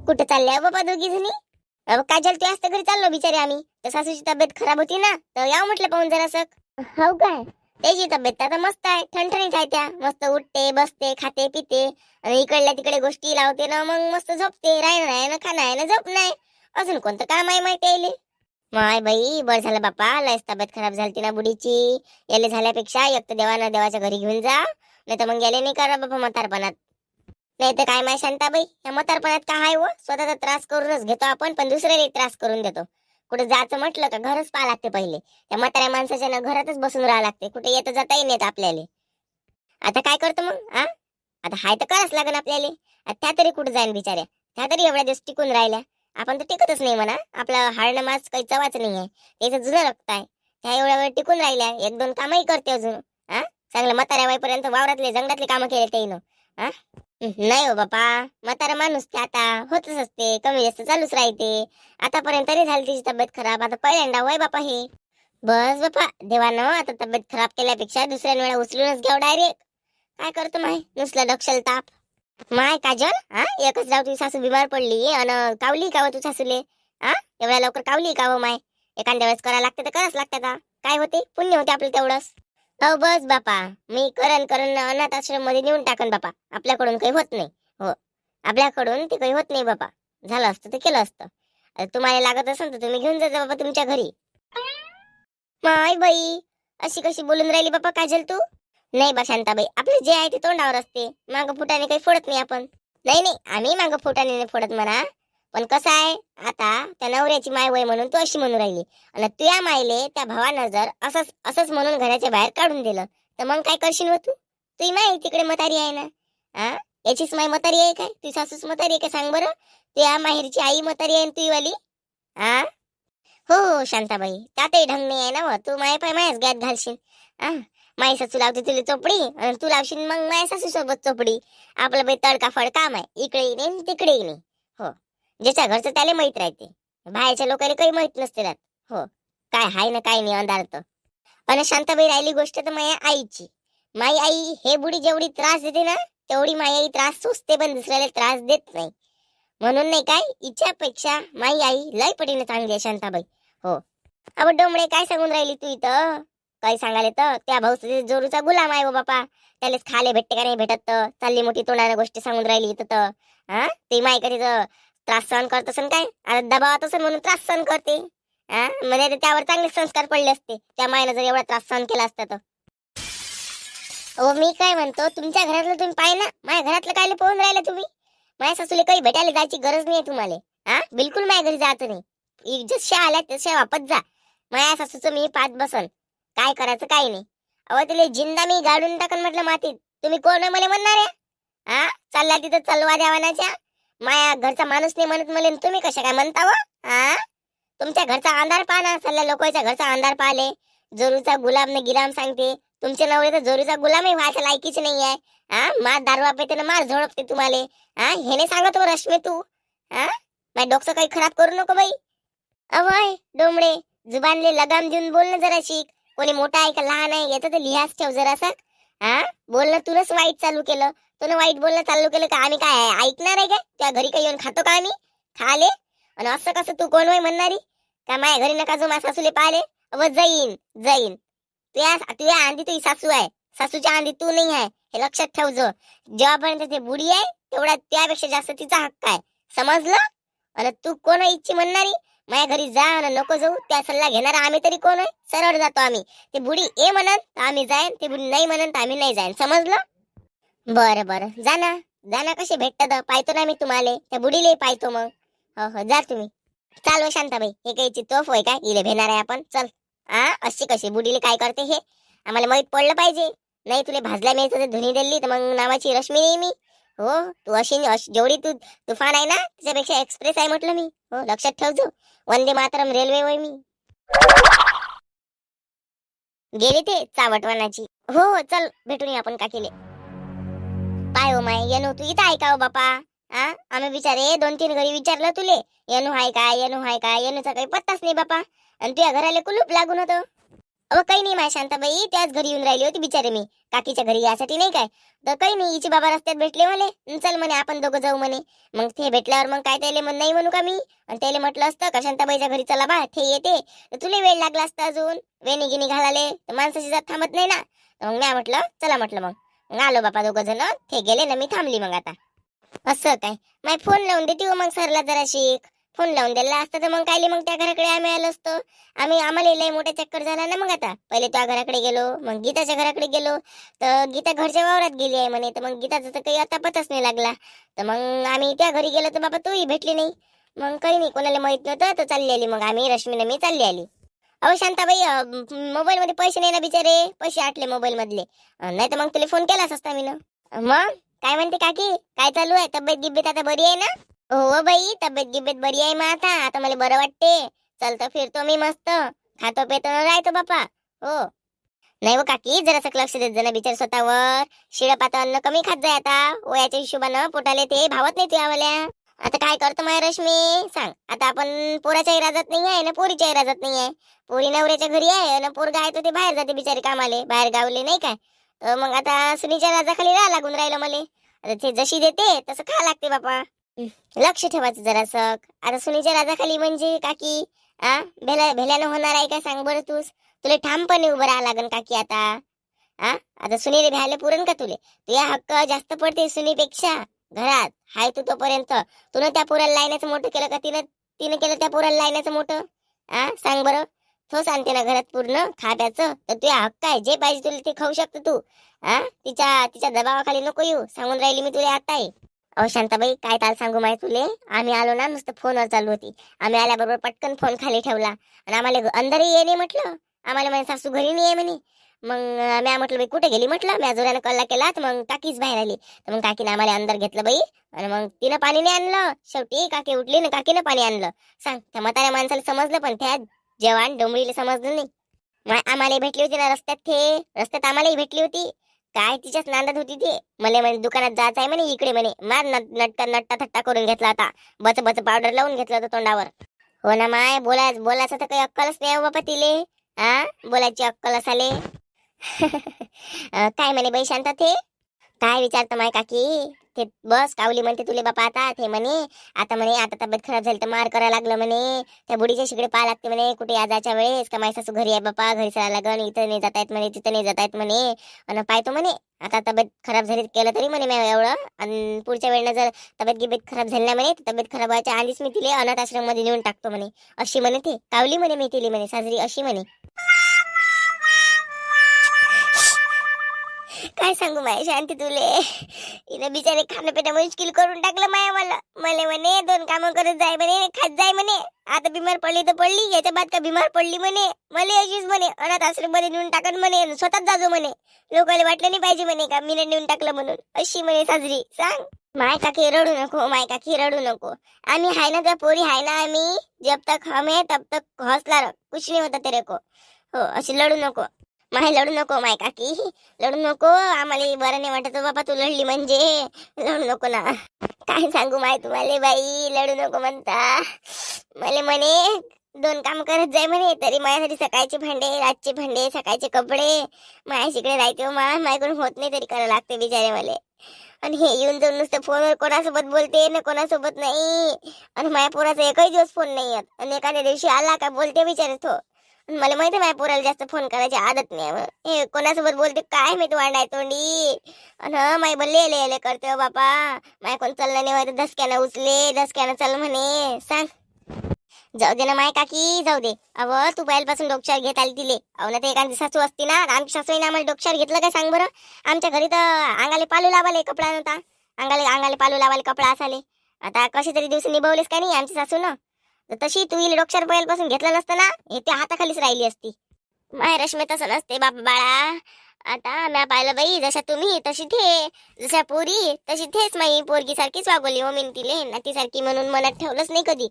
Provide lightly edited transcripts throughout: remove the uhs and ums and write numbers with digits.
कुठे चालल्या बाबा दोघी जणी? काजल तू असतं घरी चाललो बिचारे आम्ही. तर सासूची तब्येत खराब होती ना, तर याव म्हटलं पाहून जरासं. हो काय? त्याची तब्येत आता मस्त आहे, ठणठणीत आहे. त्या मस्त उठते बसते खाते पिते आणि इकडल्या तिकडे गोष्टी लावते ना, मग मस्त झोपते. राहणं आहे ना, खाणं आहे ना, झोप नाही. अजून कोणतं काम आहे माहिती यायले? माय बाई बरं झालं बापा, लयच तब्येत खराब झाली ना बुडीची. याले झाल्यापेक्षा एक तर देवानं देवाच्या घरी घेऊन जा, नाही तर मग गेले नाही करा बाबा म्हातारपणात. नाही तर काय माय शांताबाई, या म्हातारपणात काय आहे व, स्वतःचा त्रास करूनच घेतो आपण, पण दुसऱ्याला त्रास करून देतो. कुठे जायचं म्हटलं का घरच पाहा लागते पहिले. त्या म्हाताऱ्या माणसाच्या ना घरातच बसून राहावं लागते, कुठे येतं जाताही नाही आपल्याला. आता काय करतो मग आता हाय तर करावंच लागेल आपल्याला. त्या तरी कुठे जाईन बिचाऱ्या, त्या तरी एवढ्या दिवस टिकून राहिल्या. आपण तर टिकतच नाही म्हणा, आपला हाडणं मास काही चवाच नाही आहे, त्याचं जुनं रक्त आहे. त्या एवढ्या वेळ टिकून राहिल्या, एक दोन कामही करते अजून. चांगलं म्हाताऱ्या वाईपर्यंत वावरातले जंगलातले कामं केले ते नाही हो बापा, म्हातारा माणूस ते आता होतच असते, कमी जास्त चालूच राहते. आतापर्यंत तरी झाली तिची तब्येत खराब, आता पहिल्यांदा वय बापा हे. बस बापा देवानं आता तब्येत खराब केल्यापेक्षा दुसऱ्या वेळा उचलूनच घ्याव डायरेक्ट. काय करतो माय नुसलं दक्षल ताप. माय काजल, एकच राव तुझी सासू बिमार पडली अन कावली का तू सासूले? एवढ्या लवकर कावली का हो माय? एखाद्या वेळेस करायला लागते तर करावंच लागते. का काय होते, पुण्य होते आपलं तेवढंच. हो बस बापा, मी करण अनाथ आश्रम मध्ये नेऊन टाकन बापा. आपल्याकडून काही होत नाही. हो, आपल्याकडून ते काही होत नाही बापा. झालं असतं ते केलं असतं. आता तुम्हाला लागत असेल तर तुम्ही घेऊन जा बाबा तुमच्या घरी. माय बाई, अशी कशी बोलून राहिली बापा काजल तू? नाही बा शांताबाई, आपलं जे आहे ते तोंडावर असते, मागं फुटाने काही फोडत नाही आपण. नाही नाही, आम्ही मागं फुटाने नाही फोडत म्हणा. पण कसं आहे, आता त्या नवऱ्याची माय वय म्हणून तू अशी म्हणून राहिली, आणि तुया मायले त्या भावानं जर असंच असंच म्हणून घराच्या बाहेर काढून दिलं, तर मग काय करशील हो तू? तुझी माय तिकडे म्हातारी आहे ना. याचीच माय म्हातारी आहे काय, तुझी सासूच म्हातारी आहे काय सांग बरं? तुया माहेरची आई म्हातारी आहे तुझी वाली. आ हो हो शांताबाई, त्यातही ढंग नाही आहे ना व, तू माय पाय मायाच गॅत घालशील. माई सासू लावते तुला चोपडी आणि तू लावशील मग माय सासू सोबत चोपडी. आपलं बाई तडकाफड काम आहे, इकडेही नाही तिकडेही नाही. हो, ज्याच्या घरचं त्याला माहित राहते, बाहेरच्या लोकांना काही माहित नसते त्यात. हो, काय हाय ना काय नाही अंधारत. आणि शांताबाई राहिली गोष्ट तर माझ्या आईची. माई आई हे बुडी जेवढी त्रास देते ना, तेवढी माई आई त्रास सोसते पण दुसऱ्याला त्रास देत नाही. म्हणून नाही काय, हिच्यापेक्षा माई आई लय पटीने चांगली आहे शांताबाई. हो, अबे डोमडे काय सांगून राहिली तू इथं? काही सांगायला तर त्या भाऊचा जोरूचा गुलाम आहे हो बापा. त्यालाच खाले भेटते का नाही भेटत तर चालली मोठी तोंडाने गोष्टी सांगून राहिली इथं तर. ते माय कधी त्रास सहन करत असेल काय, आता दबावात असेल म्हणून त्रास सहन करते. म्हणजे त्यावर चांगले संस्कार पडले असते, त्या मायनं जर एवढा त्रास सहन केला असता तर. हो, मी काय म्हणतो, तुमच्या घरातलं तुम्ही पाय ना, माझ्या घरातलं काय पाहून राहिलं तुम्ही? माझ्या सासूला काही भेटायला जायची गरज नाही तुम्हाला. बिलकुल माझ्या घरी जायचं नाही. जशा आल्या तशा वापस जा. माझ्या सासूचं मी पाच बसन, काय करायचं काय नाही. अहो तिला जिंदा मी गाडून टाकन म्हटलं मातीत. तुम्ही कोण आहे मला म्हणणार आहे? चालला तिथं चलवा द्यावानाच्या. माया घरचा माणूस नाही म्हणत मला, तुम्ही कशा काय म्हणता व? तुमच्या घरचा अंधार पहा ना, सल्ल्या लोकांच्या घरचा अंधार पाहिले. जोरूचा गुलाम ने गिलाम सांगते. तुमचे नवरे तर जोरूचा गुलामही व्हायच्या लायकीच नाही आहे. मार दारू पेते मार झोडपते तुम्हाला. हे नाही सांगत हो रश्मी तू. माझ्या डोकं काही खराब करू नको बाई. अवय डोमडे, जुबानले लगाम देऊन बोल ना जरा शिक. कोणी मोठा आहे का लहान आहे याचं तर लिहास ठेव जरासा. बोलणं तुनच वाईट चालू केलं, तुला वाईट बोलणं चालू केलं का आम्ही काय ऐकणार आहे काय? त्या घरी काही येऊन खातो का आम्ही? खाले आणि असं कसं तू कोण वय म्हणणारी का माझ्या घरी नका जो माझ्या सासूले पाहिले? अव जाईन जाईन. तुया तुया आंधी तुझी सासू आहे, सासूच्या आंधी तू नाही आहे, हे लक्षात ठेव. जो जेव्हापर्यंत ते बुडी आहे तेवढा त्यापेक्षा जास्त तिचा हक्क आहे, समजलं? आणि तू कोण आहे इच्छी म्हणणारी? माझ्या घरी जा आणि नको जाऊ त्या सल्ला घेणारा आम्ही तरी कोण आहे? सरळ जातो आम्ही. ते बुडी ए म्हणत तर आम्ही जाईन, ते बुडी नाही म्हणत तर आम्ही नाही जाईन, समजलं? बरं बरं, जा ना कसे भेटतात पाहतो ना मी तुम्हाला, त्या बुडीले पाहतो मग. हो हो, जा तुम्ही. चालव शांताबाई, हे काहीची तोफ होय काय इले भेणार आहे आपण? चल. अशी कशी बुडीले काय करते हे आम्हाला माहित पडलं पाहिजे. नाही तुला भाजल्या मी धुनी दिली तर मग नावाची रश्मी नाही मी. हो, तू अशी जेवढी तू तुफान आहे ना त्याच्यापेक्षा एक्सप्रेस आहे म्हटलं मी. हो, लक्षात ठेवજો. वंदे मातरम रेल्वे वय मी. गेली ते चावटवानाची. हो हो, चल भेटून आपण काकीले. पाय हो माय येनू, तू इथं आहे का हो बापा? आम्ही बिचारे 2-3 घरी विचारलं तुले, येनू हाय काय येनू हाय काय, येनूचा काही पत्ताच नाही बापा. आणि तुझ्या घराला कुलूप लागून होतं. अहो काही नाही माझ्या शांताबाई, त्याच घरी येऊन राहिली होती बिचारे मी काकीच्या घरी यासाठी नाही काय. तर काही नाही, हिचे बाबा रस्त्यात भेटले म्हणे, चल म्हणे आपण दोघं जाऊ म्हणे. मग ते भेटल्यावर मग काय त्याले नाही म्हणू का मी. आणि त्याला म्हटलं असतं का शांताबाईच्या घरी चला बा, ते येते तर तुला वेळ लागला असता अजून वेणी गिनी घालाले, तर माणसाची जात थांबत नाही ना. तर मग मी म्हटलं चला म्हटलं, मग आलो बापा दोघं जण, ते गेले ना मी थांबली मग आता. असं काय, माय फोन लावून देते हो मग सरला जराशी. फोन लावून दिला असतं तर मग काय मग त्या घराकडे आम्ही आलो असतो. आम्हाला लय मोठा चक्कर झाला ना. मग आता पहिले त्या घराकडे गेलो, मग गीताच्या घराकडे गेलो, तर गीता घरच्या वावरात गेली आहे म्हणे. तर मग गीताचा तर काही आता पताच नाही लागला. तर मग आम्ही त्या घरी गेलो तर बाबा तूही भेटली नाही. मग काही नाही, कोणाला माहित नव्हतं तर चालली आली मग आम्ही, रश्मीने मी चालली आली. अहो शांताबाई, मोबाईल मध्ये पैसे नाही ना बिचारे, पैसे आटले मोबाईल मधले. नाही तर मग तुला फोन केलाच असता मी ना. मग काय म्हणते काकी, काय चालू आहे, तब्येत गिब्येत आता बरी आहे ना? हो बाई, तब्येत गिब्येत बरी आहे. मग आता आता मला बरं वाटते. चलतो फिरतो मी मस्त, खातो पेतो न राहतो बापा. हो. नाही हो काकी, जरासं लक्ष देत जा ना बिचार स्वतःवर. शिळं पातळ अन्न कमी खात जाय आता, वयाच्या हिशोबानं पोटाले ते भावत नाही तुझ्यावाल्या. आता काय करतो माय रश्मी सांग. आता आपण पोराच्या इराजात नाही आहे ना पोरीच्या इराजात नाही आहे. पोरी नवऱ्याच्या घरी आहे आणि पोरगा आहे तो ते बाहेर जाते बिचारे कामाले, बाहेर गावले नाही काय. तर मग आता सुनीच्या राजाखाली राहा लागून राहिलं मले. आता ते जशी देते तसं खा लागते बापा. लक्ष ठेवायचं जरासं. आता सुनीच्या राजाखाली म्हणजे काकी भेल्यानं होणार आहे का सांग बरं तूच. तुला ठामपणे उभं राहा लागन काकी आता. आता सुनीले भ्यायला पुरण का तुले, तुझ्या हक्क जास्त पडते सुनीपेक्षा. घरात हाय तू तोपर्यंत. तुला त्या पोराला लायण्याचं मोठं केलं का तिनं तिनं केलं त्या पोराला लायण्याचं मोठं. सांग बरं. तोच आणते ना घरात पूर्ण खात्याचं, तर तुझ्या हक्क आहे, जे पाहिजे तुला ते खाऊ शकतो तू. तिच्या तिच्या दबावाखाली नको येऊ, सांगून राहिली मी तुला आता आहे. अहो शांताबाई, काय ताल सांगू माय तुले. आम्ही आलो ना, नुसतं फोनवर चालू होती. आम्ही आल्याबरोबर पटकन फोन खाली ठेवला आणि आम्हाला अंदरही ये नाही म्हटलं. आम्हाला माझी सासू घरी नाही आहे म्हणे. मग म्या म्हटलं बाई कुठे गेली म्हटलं. म्या जोरानं कल्ला केला तर मग काकीच बाहेर आली. तर मग काकीने आम्हाला अंदर घेतलं बाई. आणि मग तिनं पाणी नाही आणलं. शेवटी काकी उठली ना, काकीनं पाणी आणलं. सांग, त्या म्हाताऱ्या माणसाला समजलं पण त्या जवान डोंबळीला समजलं नाही. आम्हाला भेटली होती ना रस्त्यात, रस्त्यात आम्हालाही भेटली होती. काय तिच्याच नांदात होती ती. मला म्हणे दुकानात जायचं आहे म्हणे, इकडे म्हणे. मार नट्टा थट्टा करून घेतला होता. बच बच पावडर लावून घेतलं होतं तोंडावर. हो ना माय, बोलायचं तर काही अक्कलच नाही हो बापा तिले. बोलायची अक्कल असाले. काय म्हणे बाई शांता ते, काय विचारतं माय काकी. ते बस कावली म्हणते तुले बापा आता. ते म्हणे आता तब्येत खराब झाली तर मार करायला लागलं म्हणे. त्या बुडीच्या शिकडे पाहा लागते म्हणे कुठे आजाच्या वेळेस. का माझी सासू घरी आहे बापा, घरी चला लागन, इथं नाही जाता येत म्हणे, तिथं नाही जाता येत म्हणे. आणि पाहतो म्हणे आता तब्येत खराब झाली केलं तरी म्हणे मी एवढं. आणि पुढच्या वेळेला जर तब्येत गिब्येत खराब झाली ना म्हणे, तब्येत खराब व्हायच्या आधीच मी तिले अनाथ आश्रम मध्ये नेऊन टाकतो म्हणे. अशी म्हणे ते कावली म्हणे मी तिले म्हणे साजरी, अशी म्हणे. काय सांगू माय शांती तुले. हिनं बिचारे खाणं पिणं मुश्किल करून टाकलं माया मला. मला म्हणे दोन कामं करत जाय म्हणे, खात जाय म्हणे. आता बिमार पडली तर पडली, याच्या बाद का बिमार पडली म्हणे. मला अशीच म्हणे अनाथ आश्रम मध्ये नेऊन टाकन म्हणे, स्वतःच जाजो म्हणे. लोकांना वाटलं नाही पाहिजे म्हणे का मी नेऊन टाकलं म्हणून. अशी म्हणे साजरी. सांग माय काकी रडू नको, माय काकी रडू नको. आम्ही हाय ना, त्या पोरी हाय ना आम्ही. जब तक हम है तब तक हौसला रख, कुछ नहीं होता तेरे को. हो, अशी लढू नको माय, लढू नको माय काकी, लढू नको. आम्हाला बरं नाही वाटत बाबा तू लढली म्हणजे. लढू नको ना. काय सांगू माय तुम्हाला बाई, लढू नको म्हणता. मला म्हणे दोन काम करत जाय म्हणे, तरी माझ्यासाठी सकाळचे भांडे, रातचे भांडे, सकाळचे कपडे माझ्या शिकडे राहते. माझ्याकडून होत नाही तरी करायला लागते बिचारे मला. आणि हे येऊन जाऊन नुसतं फोनवर कोणासोबत बोलते ना कोणासोबत नाही. आणि माझ्या पोराचा एकही दिवस फोन नाही येत. आणि एखाद्या दिवशी आला का बोलते बिचारे तो. मला माहिती माझ्या पोराला जास्त फोन करायची आदत नाही. हे कोणासोबत बोलते काय मी तू वांडाय तोंडी. आणि माय बल्ले ले करते हो बापा. माय कोण चाललं नाही व्हायचं, धसक्यानं उचले, धसक्यानं चल म्हणे. सांग, जाऊ दे ना माय काकी, जाऊ दे. अव तू पहिल्यापासून डोक्यावर घेत आली तिले. अहो ना ते एखादी सासू असती ना, आमची सासूने आम्हाला डोक्यावर घेतलं काय सांग बरं. आमच्या घरी तर अंगाले पालू लावाले कपडा नव्हता. अंगाले पालू लावाले कपडा असाले. आता कशी तरी दिवस निभवलेस का नाही आमची सासू ना. तशी तू हिला डोक्यावर पहिल्यापासून घेतलं नसतं ना, हे त्या हाताखालीच राहिली असती. माय रश्मी तसं नसते बाप बाळा. आता म्या पाहिलं बाई, जशा तुम्ही तशी ते, जशा पोरी तशी तेच माई पोरगी सारखीच वागवली हो मी तिले. नातीसारखी म्हणून मनात ठेवलंच नाही कधी.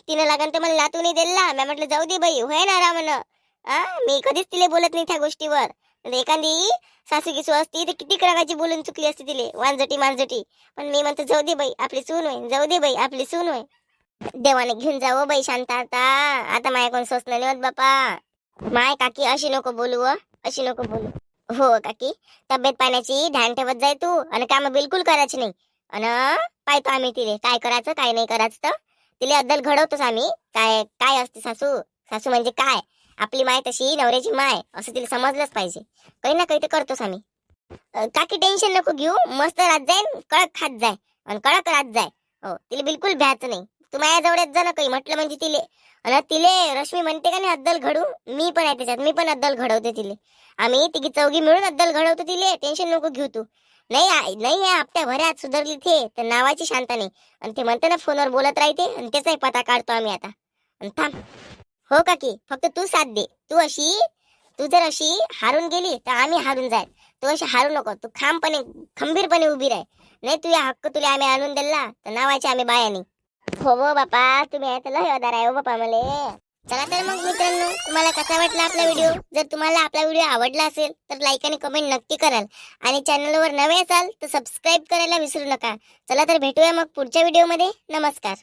तिनं लागन तर मला नातू नाही दिला. म्या म्हटलं जाऊ दे बाई, होय ना रामन. मी कधीच तिले बोलत नाही त्या गोष्टीवर. एखादी सासू गिसू असती तर किती रागाची बोलून चुकली असती तिले, वांजटी मांजटी. पण मी म्हणतो जाऊ दे बाई आपली सून होय, जाऊ दे बाई आपली सून होय. देवाने घेऊन जावं बाई शांत आता. आता माझ्या कोण सोसलं नाही होत बापा. माय काकी अशी नको बोलू अशी नको बोलू. हो काकी, तब्येत पाण्याची ध्यान ठेवत जाय तू, आणि काम बिलकुल करायची नाही. आणि पाहतो आम्ही तिले काय करायचं काय नाही करायचं, तर तिले अद्दल घडवतोच आम्ही. काय काय असते सासू, सासू म्हणजे काय, आपली माय तशी नवऱ्याची माय असं तिला समजलंच पाहिजे. काही ना काही तर करतोच आम्ही. काकी टेन्शन नको घेऊ, मस्त राहत जाय, कळक खात जाय आणि कळक राहत जाय. हो, तिला बिलकुल भ्यायचं नाही. तू माझ्या जवळच जा ना, काही म्हटलं म्हणजे तिले. आणि तिले रश्मी म्हणते का नाही अद्दल घडू, मी पण आहे त्याच्यात, मी पण अद्दल घडवते तिले. आम्ही तिघी चौघी मिळून अद्दल घडवतो तिले, टेन्शन नको घेऊ तू. नाही नाही, या हप्त्या भऱ्यात सुधारली ते तर नावाची शांता नाही. आणि ते म्हणते ना फोनवर बोलत राहते, आणि त्याचाही पता काढतो आम्ही आता. आणि थांब. हो काकी, फक्त तू साथ दे. तू जर अशी हारून गेली तर आम्ही हारून जाय. तू अशी हारू नको, तू खंबीरपणे उभी राह. नाही तुझ्या हक्क तुला आम्ही आणून दिला तर नावाचे आम्ही बाया नाही. हो वो बापा, तुम्ही आहे तर लय आधार आहे हो बापा मले. चला तर मग मित्रांनो, तुम्हाला कसा वाटला आपला व्हिडिओ? जर तुम्हाला आपला व्हिडिओ आवडला असेल तर लाईक आणि कमेंट नक्की कराल. आणि चॅनलवर नवे असाल तर सबस्क्राईब करायला विसरू नका. चला तर भेटूया मग पुढच्या व्हिडिओमध्ये. नमस्कार.